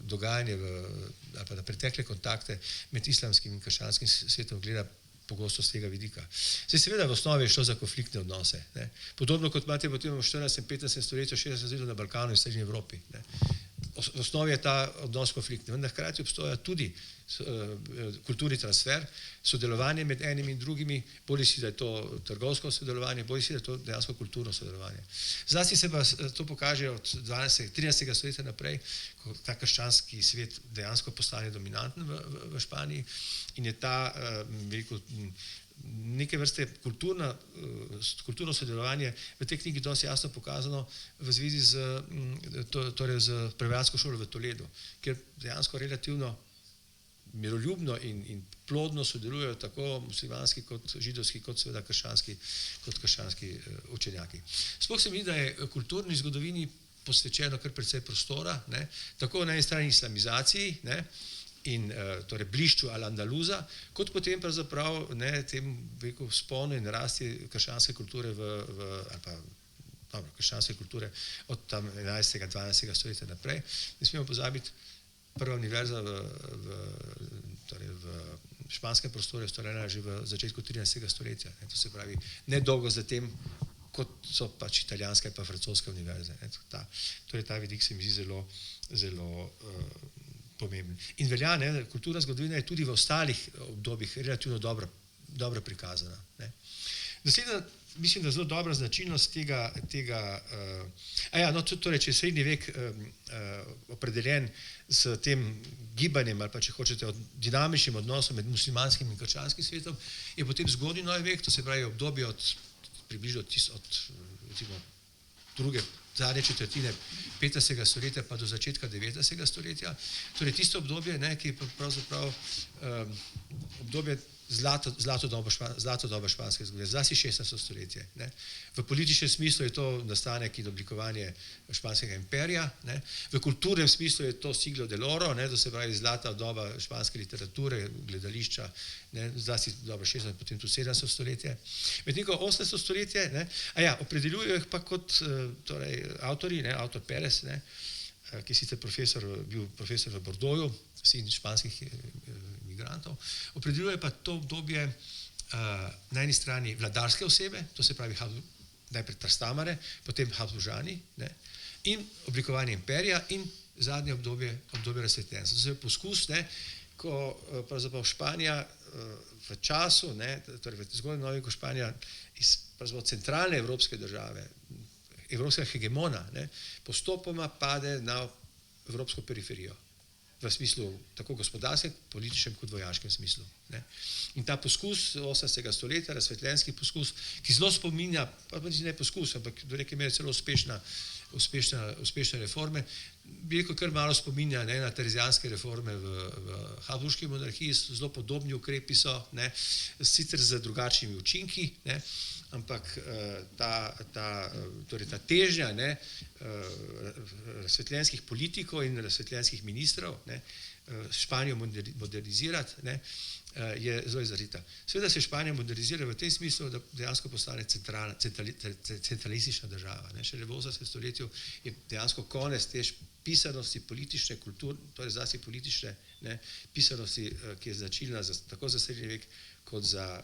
S7: dogajanje ali pa na pretekle kontakte med islamskim in krščanskim svetom gleda pogosto z tega vidika. Zdaj seveda v osnovi je šlo za konfliktne odnose. Ne. Podobno kot imate potem v 14. in 15. stoletju, 60. stoletju na Balkanu in srednji Evropi. Ne. V osnovi je ta odnos konfliktni, vendar hkrati obstoja tudi kulturni transfer, sodelovanje med enimi in drugimi, bolj si, da je to trgovsko sodelovanje, bolj si, da je to dejansko kulturno sodelovanje. Zlasti se pa to pokaže od 13. stoletja naprej, ko ta krščanski svet dejansko postane dominanten v Španiji in je ta, veliko, neke vrste kulturno sodelovanje v tej knjigi dosti jasno pokazano v zvezi z prevajalsko šolo v Toledu, kjer dejansko relativno miroljubno in plodno sodelujejo tako muslimanski kot židovski, kot seveda krščanski učenjaki. Sploh se mi, da je kulturni zgodovini posvečeno kar precej prostora, ne, tako na eni strani islamizaciji, ne, in torej blišču Al-Andaluza, kot potem pravzaprav, ne, tem veliko sponu in rasti krščanske kulture krščanske kulture od tam 11. 12. stoletja naprej. Ne smemo pozabiti, prva univerza v španskem prostoru je ustvarjena že v začetku 13. stoletja. To se pravi, nedolgo zatem, kot so pač italijanske in pa francoske univerze. Torej ta vidik se mi zdi zelo pomemben. In velja, ne, kulturna zgodovina je tudi v ostalih obdobjih relativno dobro prikazana. Ne. Naslednja, mislim, da zelo dobra značilnost torej, če je srednji vek opredeljen s tem gibanjem, ali pa če hočete, dinamičnim odnosom med muslimanskim in krščanskim svetom, je potem zgodnji novi vek, to se pravi obdobje od približno zadnje četrtine 15. stoletja pa do začetka 19. stoletja. Torej tisto obdobje, ne, ki je pravzaprav obdobje zlato doba španske zgodovine, zlasti 16. stoletje. Ne. V političnem smislu je to nastanek in oblikovanje španskega imperija, ne. V kulturnem smislu je to siglo del oro, ne, to se pravi zlata doba španske literature, gledališča, ne, zlasti doba 16. potem tudi 17. stoletje. Medtem ko 18. stoletje, ne, opredeljujejo jih pa kot torej, avtori, ne, avtor Pérez, ne, ki je sicer bil profesor v Bordeauxu, sin španskih imigrantov, opredeljuje pa to obdobje na eni strani vladarske osebe, to se pravi najprej Trastamare, potem Habsburžani, ne, in oblikovanje imperija in zadnje obdobje razsvetljenstva. To je poskus, ne, ko pravzaprav Španija v času, ne, torej v zgodnjem novem, ko Španija iz pravzaprav centralne evropske države, evropskega hegemona, ne, postopoma pade na evropsko periferijo. V smislu tako gospodarskem, političnem kot vojaškem smislu. Ne. In ta poskus 18. stoletja, razsvetljenski poskus, ki zelo spominja, pa ne poskus, ampak do neke mere celo uspešne reforme, bi rekel, kar malo spominja, ne, na terezijanske reforme v Habsburški monarhiji, zelo podobni ukrepi so, ne, sicer z drugačnimi učinki, ne, ampak torej ta težnja, ne, razsvetljenskih politikov in razsvetljenskih ministrov, ne, Španijo modernizirati, ne, je zelo izrazita. Seveda se Španija modernizira v tem smislu, da dejansko postane centralistična država. Ne. Šele v 18. stoletju je dejansko konec te pisanosti politične kulture, torej zlasti politične, ne, pisanosti, ki je značilna tako za srednji vek kot za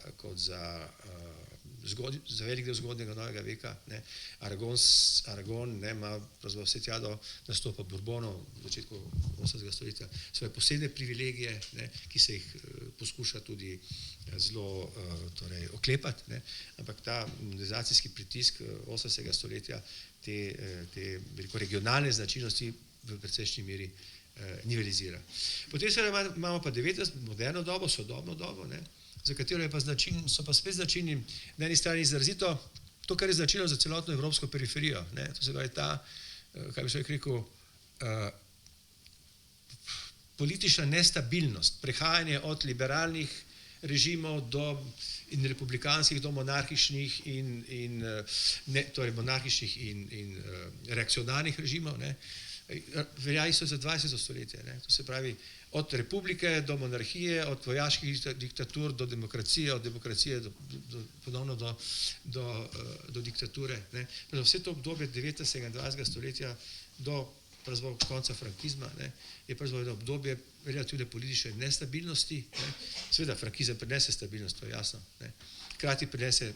S7: velik del zgodnjega novega veka. Ne. Aragon, ne, ima pravzaprav vse tja do nastopa Bourbonov v začetku 18. stoletja svoje posebne privilegije, ne, ki se jih poskuša tudi zelo torej, oklepati, ne. Ampak ta modernizacijski pritisk 18. stoletja te regionalne značilnosti v precejšnji meri nivelizira. Potem seveda imamo pa 19. moderno dobo, sodobno dobo, ne, za katero so pa spet značilni na eni strani izrazito to, kar je značilno za celotno evropsko periferijo. Ne. To se pravi ta, kaj bi človek rekel, politična nestabilnost, prehajanje od liberalnih režimov in republikanskih do monarhičnih torej monarhičnih in reakcionarnih režimov, ne, velja isto za 20. stoletje. Ne. To se pravi, od republike do monarhije, od vojaških diktatur do demokracije, od demokracije ponovno do diktature. Ne. Vse to obdobje 19. in 20. stoletja do konca frankizma, ne, je jedno obdobje relativne politične nestabilnosti. Ne. Seveda frankizem prinese stabilnost, to je jasno. Ne. Hkrati prinese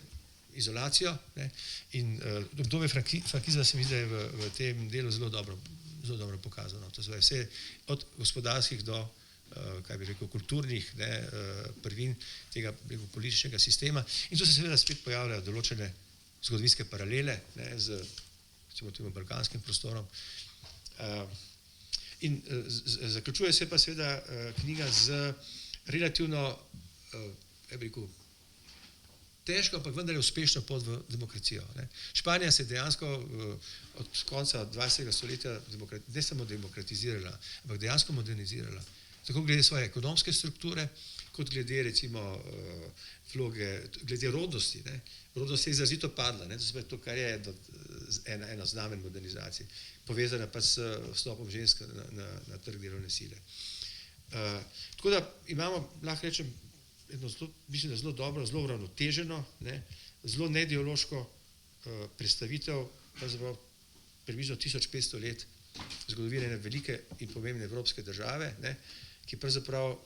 S7: izolacijo, ne. In obdobje frankizma se mi zdi, da je v tem delu zelo dobro pokazano. To je vse od gospodarskih do, kaj bi rekel, kulturnih, ne, prvin tega političnega sistema. In tu se seveda spet pojavljajo določene zgodovinske paralele, ne, z recimo tem balkanskim prostorom. In zaključuje se pa seveda knjiga z relativno, kaj bi rekel, težko, ampak vendar je uspešno pot v demokracijo. Ne. Španija se je dejansko od konca 20. stoletja ne samo demokratizirala, ampak dejansko modernizirala. Tako glede svoje ekonomske strukture, kot glede recimo vloge, glede rodnosti. Ne. Rodnost je izrazito padla, ne. To je to, kar je eno znamen modernizacij, povezana pa s vstopom žensk na trg delovne sile. Tako da imamo, lahko rečem, mislim, da zelo dobro, zelo uravnoteženo, ne, zelo neideološko predstavitev približno 1500 let zgodovine ene velike in pomembne evropske države, ne, ki pravzaprav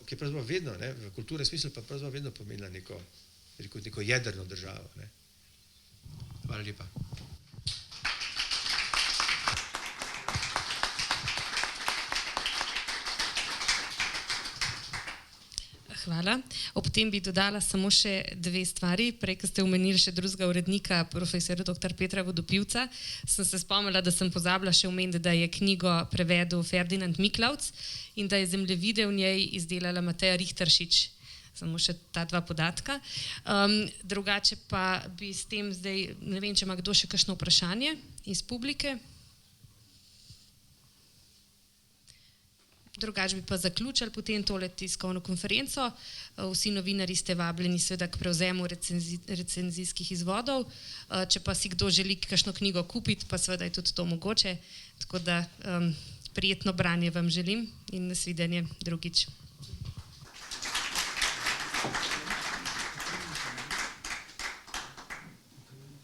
S7: vedno, ne, v kulturnem smislu pa pravzaprav vedno pomenila neko jedrno državo. Ne. Hvala lepa.
S3: Hvala. Ob tem bi dodala samo še dve stvari. Prej, ko ste omenili še drugega urednika, profesora dr. Petra Vodopivca, sem se spomnila, da sem pozabila še omeniti, da je knjigo prevedel Ferdinand Miklavc in da je zemljevide v njej izdelala Mateja Richteršič. Samo še ta dva podatka. Drugače pa bi s tem zdaj, ne vem, če ima kdo še kakšno vprašanje iz publike. Drugače bi pa zaključili potem tole tiskovno konferenco. Vsi novinarji ste vabljeni seveda k prevzemu recenzijskih izvodov. Če pa si kdo želi kakšno knjigo kupiti, pa seveda je tudi to mogoče. Tako da prijetno branje vam želim in nasvidenje drugič.